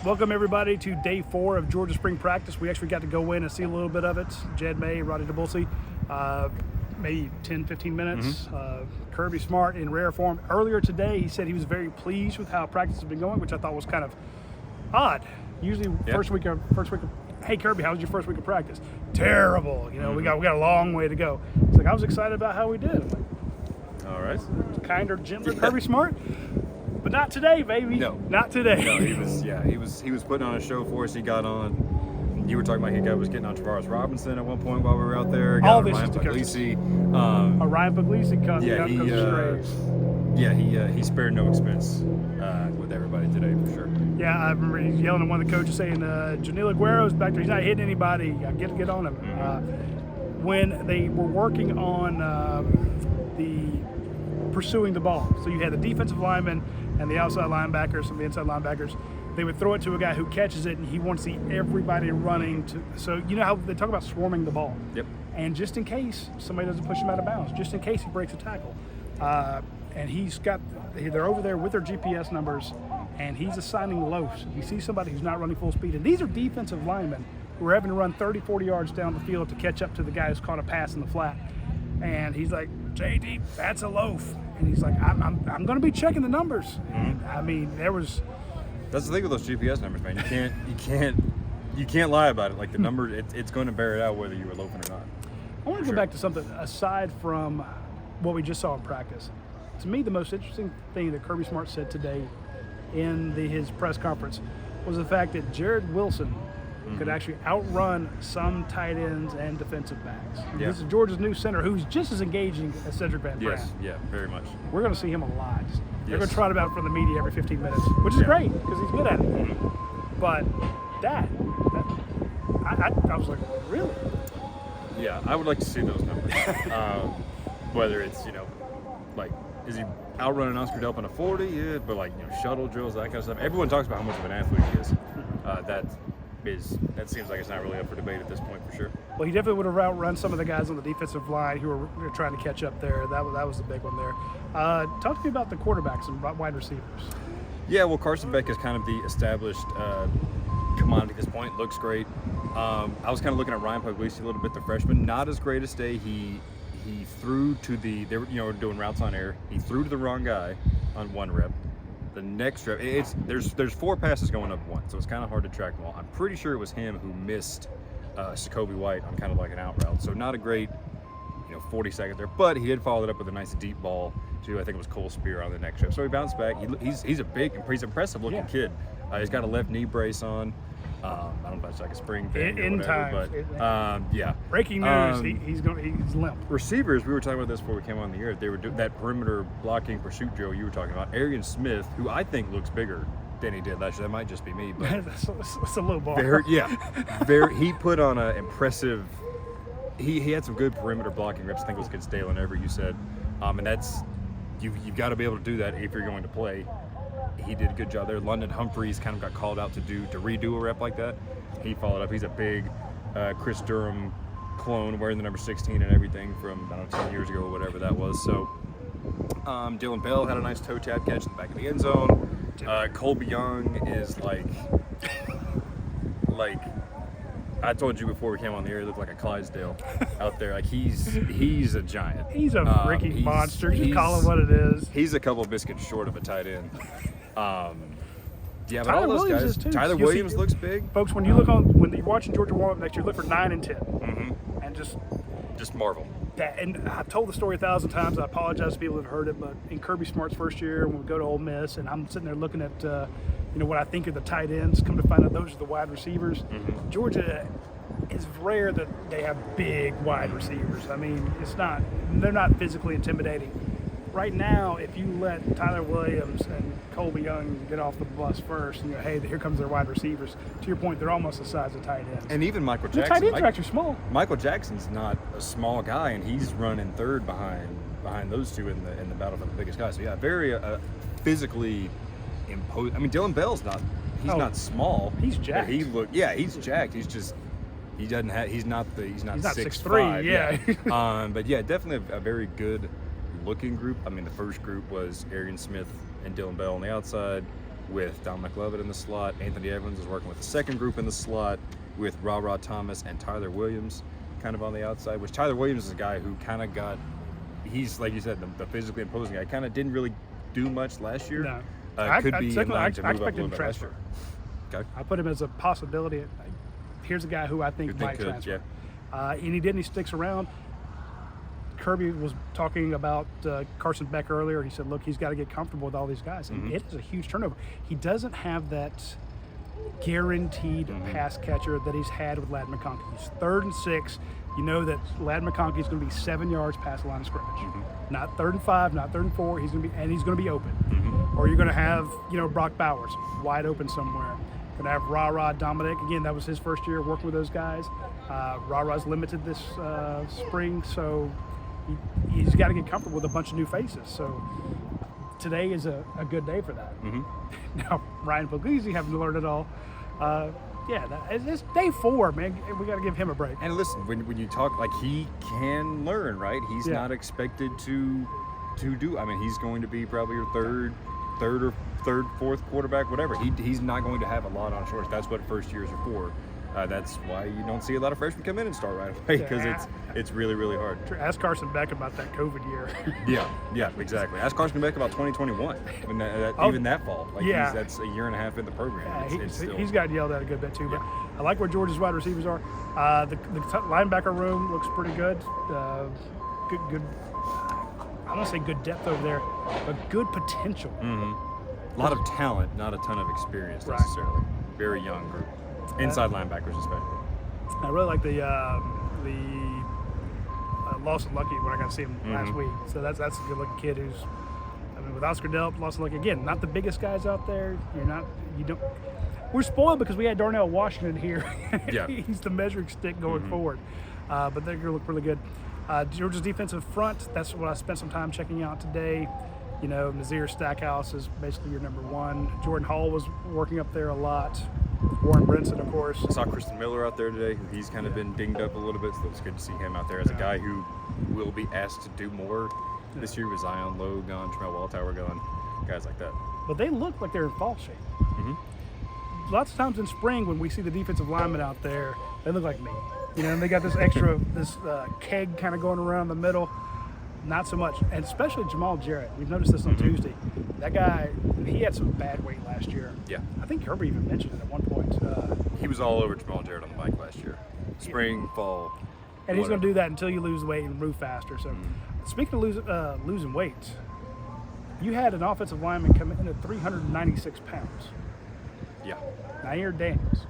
Welcome everybody to day 4 of Georgia Spring Practice. We actually got to go in and see a little bit of it. Jed May, Roddy DeBulsey, maybe 10, 15 minutes. Kirby Smart in rare form. Earlier today, he said he was very pleased with how practice has been going, which I thought was kind of odd. Usually first week of, hey Kirby, how was your first week of practice? Terrible. You know, we got a long way to go. It's like, I was excited about how we did. I'm like, all right. Kinder, gentler Kirby Smart. But not today, baby. No, not today. No, he was putting on a show for us. He got on. You were talking about he was getting on Travaris Robinson at one point while we were out there. All this Ryan is Puglisi. Ryan Puglisi cut. He spared no expense with everybody today for sure. Yeah, I remember yelling at one of the coaches saying, Janil Aguero's back there. He's not hitting anybody. I get on him. When they were working on pursuing the ball, so you had the defensive lineman and the outside linebackers, some of the inside linebackers, they would throw it to a guy who catches it, and he wants to see everybody running to. So you know how they talk about swarming the ball. Yep. And just in case somebody doesn't push him out of bounds, just in case he breaks a tackle, and they're over there with their GPS numbers, and he's assigning loafs. If you see somebody who's not running full speed, and these are defensive linemen who are having to run 30, 40 yards down the field to catch up to the guy who's caught a pass in the flat, and he's like, JD, that's a loaf. And he's like, I'm going to be checking the numbers. And, I mean, that's the thing with those GPS numbers, man. You can't lie about it. Like the number, it's going to bear it out whether you were loafing or not. I want to go back to something aside from what we just saw in practice. To me, the most interesting thing that Kirby Smart said today in his press conference was the fact that Jared Wilson could actually outrun some tight ends and defensive backs. Yeah. This is Georgia's new center, who's just as engaging as Cedric Van Brand. Yes, yeah, very much. We're going to see him a lot. They're going to Yes. trot about for the media every 15 minutes, which is great because he's good at it. But I was like, really? Yeah, I would like to see those numbers. Whether it's, is he outrunning Oscar Delp in a 40? Yeah, but shuttle drills, that kind of stuff. Everyone talks about how much of an athlete he is. That seems like it's not really up for debate at this point for sure. Well, he definitely would have outrun some of the guys on the defensive line who were trying to catch up there. That was the big one there. Talk to me about the quarterbacks and wide receivers. Yeah, well, Carson Beck is kind of the established commodity at this point. Looks great. I was kind of looking at Ryan Puglisi a little bit, the freshman. Not as great as day. He threw to they were doing routes on air. He threw to the wrong guy on one rep. The next rep, there's 4 passes going up one, so it's kind of hard to track them all. I'm pretty sure it was him who missed Jacoby White on kind of like an out route. So not a great 40 seconds there, but he did follow it up with a nice deep ball to, I think it was Cole Spear on the next rep. So he bounced back. He's a big, he's impressive looking kid. He's got a left knee brace on. I don't know if that's like a spring thing or whatever, but yeah. Breaking news, he's limp. Receivers, we were talking about this before we came on the air. They were doing that perimeter blocking pursuit drill you were talking about. Arian Smith, who I think looks bigger than he did last year. That might just be me, but it's a low bar. He put on an impressive. He had some good perimeter blocking reps. I think it was against Dalen Everett, you said, and that's you've got to be able to do that if you're going to play. He did a good job there. London Humphreys kind of got called out to redo a rep like that. He followed up. He's a big Chris Durham clone, wearing the number 16 and everything from 10 years ago or whatever that was. So Dylan Bell had a nice toe tap catch in the back of the end zone. Colby Young is like I told you before we came on the air, he looked like a Clydesdale out there. Like he's a giant. He's a freaking monster. Just call it what it is. He's a couple of biscuits short of a tight end. Yeah, but Tyler all those Williams guys. is too. Tyler Williams looks big. Folks, when you're watching Georgia warm up next year, look for 9 and 10, and just marvel. that. And I've told the story 1,000 times. I apologize to people who've heard it, but in Kirby Smart's first year, when we go to Ole Miss, and I'm sitting there looking at what I think are the tight ends. Come to find out, those are the wide receivers. Georgia. It's rare that they have big wide receivers. I mean, they're not physically intimidating. Right now, if you let Tyler Williams and Colby Young get off the bus first, and hey, here comes their wide receivers. To your point, they're almost the size of tight ends. And even Michael The Jackson. tight ends are actually small. Michael Jackson's not a small guy, and he's running third behind those two in the battle for the biggest guy. So yeah, very physically imposing. I mean, Dylan Bell's not. He's not small. He's jacked. He's jacked. He's just. He's not 6'3", yeah. But yeah, definitely a very good looking group. I mean, the first group was Arian Smith and Dylan Bell on the outside. with Dominic Lovett in the slot. Anthony Evans is working with the second group in the slot with Ra Thomas and Tyler Williams kind of on the outside, which Tyler Williams is a guy who kind of got, he's, like you said, the physically imposing guy. Kind of didn't really do much last year. No. Could be in line to I move up a expect him little to bit last transfer. year. Okay. I put him as a possibility. Here's a guy who I think might transfer. Yeah. And he didn't. He sticks around. Kirby was talking about Carson Beck earlier. He said, look, he's got to get comfortable with all these guys. And it is a huge turnover. He doesn't have that guaranteed pass catcher that he's had with Ladd McConkey. He's 3rd and 6. You know that Ladd McConkey is going to be 7 yards past the line of scrimmage. Not 3rd and 5, not 3rd and 4. He's going to be open. Or you're going to have, Brock Bowers wide open somewhere. Going to have Ra Dominic. Again, that was his first year working with those guys. Ra's limited this spring, so he's got to get comfortable with a bunch of new faces. So today is a good day for that. Now, Ryan Puglisi having to learn it all. It's day 4, man. We got to give him a break. And listen, when you talk, like, he can learn, right? He's not expected to do. I mean, he's going to be probably your third, fourth quarterback, whatever. He's not going to have a lot on shoulders. That's what first years are for. That's why you don't see a lot of freshmen come in and start right away, because it's really, really hard. Ask Carson Beck about that COVID year. yeah, exactly. Ask Carson Beck about 2021, when even that fall. Like, that's a year and a half in the program. He's gotten yelled at a good bit too. But I like where Georgia's wide receivers are. The linebacker room looks pretty good. Good. I don't say good depth over there, but good potential. A lot of talent, not a ton of experience necessarily. Very young group. Inside linebackers especially. I really like the Lawson Lucky when I got to see him last week. So that's a good looking kid who's, with Oscar Delp, Lawson Lucky, again, not the biggest guys out there. We're spoiled because we had Darnell Washington here. He's the measuring stick going forward. But they're going to look really good. Georgia's defensive front, that's what I spent some time checking out today. Nazir Stackhouse is basically your number 1. Jordan Hall was working up there a lot. Warren Brinson, of course. I saw Kristen Miller out there today. He's kind of been dinged up a little bit, so it's good to see him out there as a guy who will be asked to do more this year, with Zion Lowe gone, Tremel Walltower gone, guys like that. But they look like they're in fall shape. Lots of times in spring when we see the defensive linemen out there, they look like me. And they got this extra, keg kind of going around the middle. Not so much, and especially Jamal Jarrett. We've noticed this on Tuesday. That guy, he had some bad weight last year. Yeah. I think Kirby even mentioned it at one point. He was all over Jamal Jarrett on the bike last year. Spring, fall. And he's going to do that until you lose weight and move faster. So, speaking of losing weight, you had an offensive lineman come in at 396 pounds. Yeah. Nair Daniels.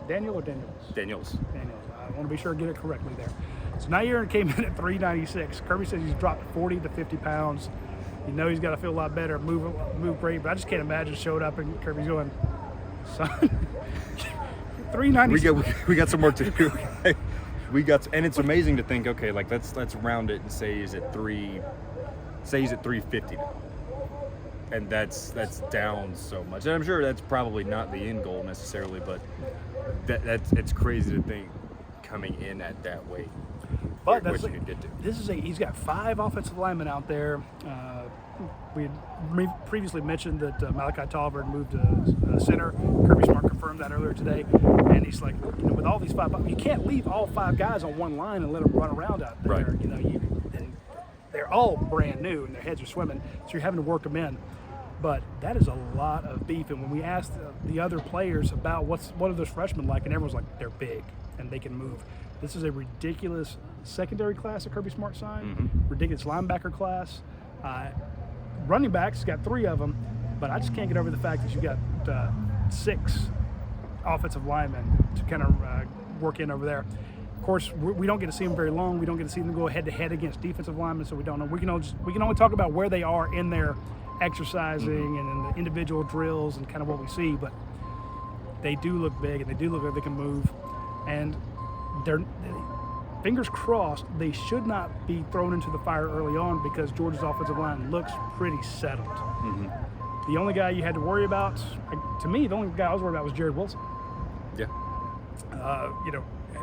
Daniel or Daniels? Daniels. I want to be sure I get it correctly there. So Nair came in at 396. Kirby says he's dropped 40 to 50 pounds. He's got to feel a lot better, move great. But I just can't imagine showed up and Kirby's going, son, 396. We got some work to do. And it's amazing to think, okay, like let's round it and say he's at 350 now. And that's down so much. And I'm sure that's probably not the end goal necessarily, but it's crazy to think coming in at that weight. But what you could get to. He's got 5 offensive linemen out there. We had previously mentioned that Malachi Tolliver had moved to center. Kirby Smart confirmed that earlier today. And he's like, with all these 5, you can't leave all 5 guys on one line and let them run around out there. Right. And they're all brand new and their heads are swimming, so you're having to work them in. But that is a lot of beef. And when we asked the other players about what are those freshmen like, and everyone's like, they're big and they can move. This is a ridiculous secondary class that Kirby Smart signed, ridiculous linebacker class. Running backs, got 3 of them, but I just can't get over the fact that you got 6 offensive linemen to kind of work in over there. Of course, we don't get to see them very long. We don't get to see them go head-to-head against defensive linemen, so we don't know. We can only talk about where they are in their exercising and in the individual drills and kind of what we see, but they do look big and they do look like they can move. And they're fingers crossed, they should not be thrown into the fire early on because Georgia's offensive line looks pretty settled. The only guy you had to worry about, to me, the only guy I was worried about was Jared Wilson. Yeah.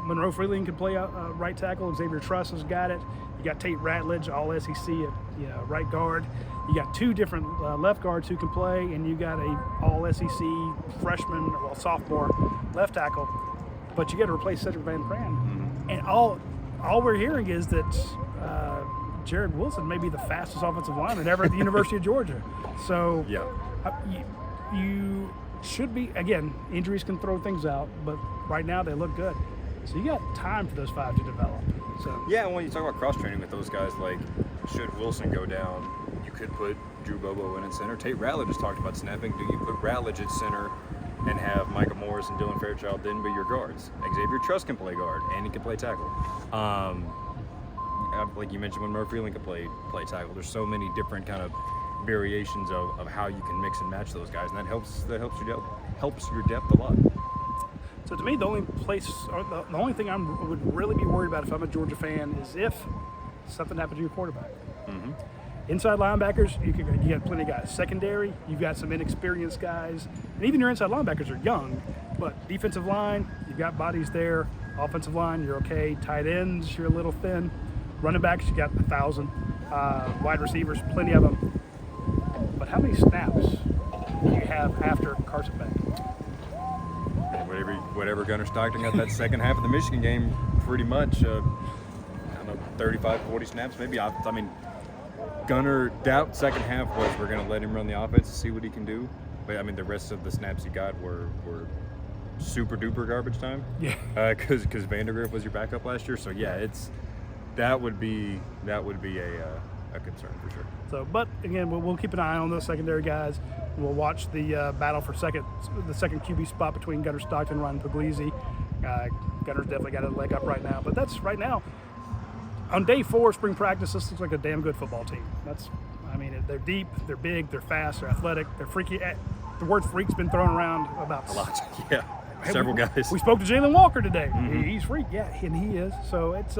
Monroe Freeling can play right tackle. Xavier Truss has got it. You got Tate Ratledge, all SEC at right guard. You got 2 different left guards who can play, and you got a all-SEC freshman, well, sophomore left tackle. But you got to replace Cedric Van Pran. And all we're hearing is that Jared Wilson may be the fastest offensive lineman ever at the University of Georgia. So Yeah. you should be, again, injuries can throw things out, but right now they look good. So you got time for those 5 to develop. So Yeah, and when you talk about cross training with those guys, like should Wilson go down, you could put Drew Bobo in at center. Tate Ratledge just talked about snapping. Do you put Ratledge at center and have Micah Morris and Dylan Fairchild then be your guards? Xavier Truss can play guard and he can play tackle. Like you mentioned, when Murphy Freeland can play tackle. There's so many different kind of variations of how you can mix and match those guys, and that helps your depth a lot. So to me, the only place, or the only thing I would really be worried about if I'm a Georgia fan is if something happened to your quarterback. Inside linebackers, you got plenty of guys. Secondary, you've got some inexperienced guys, and even your inside linebackers are young. But defensive line, you've got bodies there. Offensive line, you're okay. Tight ends, you're a little thin. Running backs, you got 1,000. Wide receivers, plenty of them. But how many snaps do you have after Carson Beck? Whatever Gunnar Stockton got that second half of the Michigan game, pretty much, I don't know, 35, 40 snaps maybe. I mean, Gunnar, that second half was we're going to let him run the offense to see what he can do. But, I mean, the rest of the snaps he got were super duper garbage time. Yeah. Because Vandergriff was your backup last year. So, yeah, that would be a concern for sure. So, but again, we'll keep an eye on those secondary guys. We'll watch the battle for the second QB spot between Gunnar Stockton and Ryan Puglisi. Gunner's definitely got a leg up right now, but that's right now. On day 4 of spring practice, this looks like a damn good football team. They're deep, they're big, they're fast, they're athletic, they're freaky. The word freak's been thrown around about A lot, yeah. Several guys. We spoke to Jalen Walker today. He's freak, yeah, and he is. So it's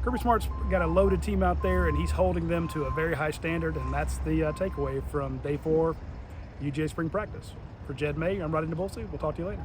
Kirby Smart's got a loaded team out there, and he's holding them to a very high standard, and that's the takeaway from day 4 UGA spring practice. For Jed May, I'm Rodney DeBolsey. We'll talk to you later.